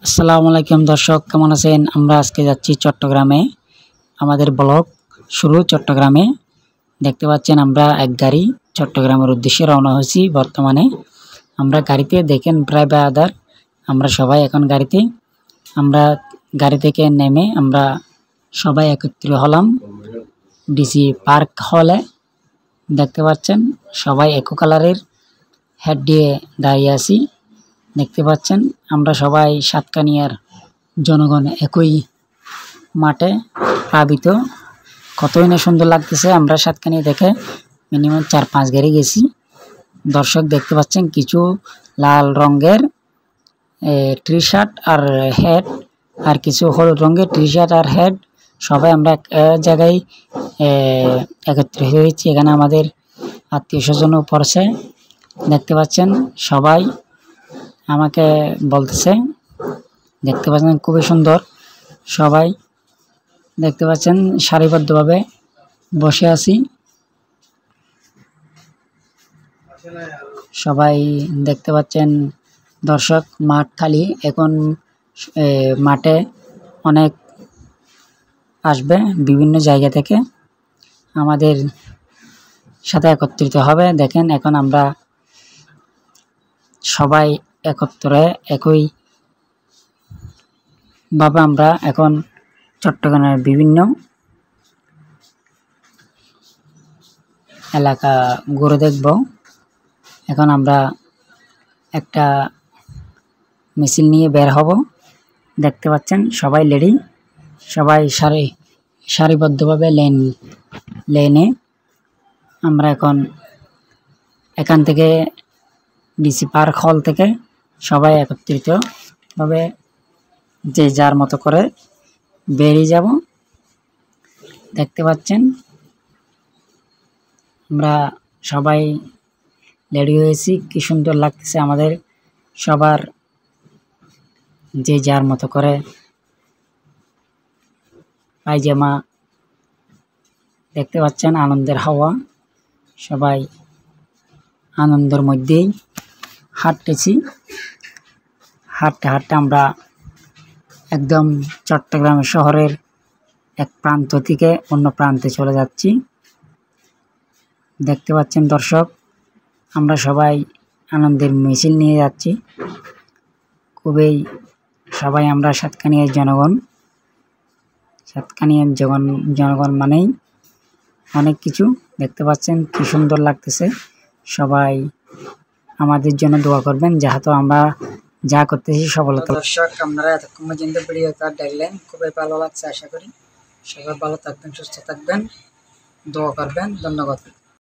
আসসালামু আলাইকুম দর্শক, কেমন আছেন? আমরা আজকে যাচ্ছি চট্টগ্রামে। আমাদের ব্লগ শুরু চট্টগ্রামে। দেখতে পাচ্ছেন আমরা এক গাড়ি চট্টগ্রামের উদ্দেশ্যে রওনা হয়েছি। বর্তমানে আমরা গাড়িতে দেখেন প্রায় আদার আমরা সবাই এখন গাড়িতে। আমরা গাড়ি থেকে নেমে আমরা সবাই একত্রিত হলাম ডিসি পার্ক হলে। দেখতে পাচ্ছেন সবাই একো কালারের হেড দিয়ে দাঁড়িয়ে আছি। দেখতে পাচ্ছেন আমরা সবাই সাতকানিয়ার জনগণ একই মাঠে প্লাবিত। কতই না সুন্দর লাগতেছে। আমরা সাতকানিয়া দেখে মিনিমাম 4-5 গাড়ি গেছি। দর্শক দেখতে পাচ্ছেন কিছু লাল রঙের টি শার্ট আর হেড, আর কিছু হলুদ রঙের টি শার্ট আর হেড, সবাই আমরা এক জায়গায় একত্রিত হয়েছি। এখানে আমাদের আত্মীয় স্বজনও পড়ছে। দেখতে পাচ্ছেন সবাই আমাকে বলতেছে। দেখতে পাচ্ছেন খুবই সুন্দর। সবাই দেখতে পাচ্ছেন সারিবদ্ধভাবে বসে আছি। সবাই দেখতে পাচ্ছেন দর্শক, মাঠ খালি। এখন মাঠে অনেক আসবে বিভিন্ন জায়গা থেকে আমাদের সাথে একত্রিত হবে। দেখেন এখন আমরা সবাই একত্রে একই ভাবে আমরা এখন চট্টগ্রামের বিভিন্ন এলাকা ঘুরে দেখব। এখন আমরা একটা মিছিল নিয়ে বের হব। দেখতে পাচ্ছেন সবাই রেডি, সবাই সারিবদ্ধভাবে লেনে আমরা এখন এখান থেকে ডিসি পার্ক হল থেকে সবাই একত্রিতভাবে যে যার মতো করে বেরিয়ে যাব। দেখতে পাচ্ছেন আমরা সবাই রেডি হয়েছি। কি সুন্দর লাগতেছে আমাদের সবার যে যার মতো করে পায়জামা। দেখতে পাচ্ছেন আনন্দের হাওয়া, সবাই আনন্দের মধ্যেই হাঁটতেছি। হাঁটতে হাঁটতে আমরা একদম চট্টগ্রাম শহরের এক প্রান্ত থেকে অন্য প্রান্তে চলে যাচ্ছি। দেখতে পাচ্ছেন দর্শক, আমরা সবাই আনন্দের মিছিল নিয়ে যাচ্ছি। খুবই সবাই আমরা সাতকানিয়ার জনগণ মানেই অনেক কিছু। দেখতে পাচ্ছেন কি সুন্দর লাগতেছে। সবাই আমাদের জন্য দোয়া করবেন, যাহাতে আমরা যা করতেছি সফলতা। দর্শক, আপনারা এতক্ষণ পর্যন্ত ভিডিওটা দেখলেন, খুবই ভালো লাগছে। আশা করি সবাই ভালো থাকবেন, সুস্থ থাকবেন, দোয়া করবেন। ধন্যবাদ।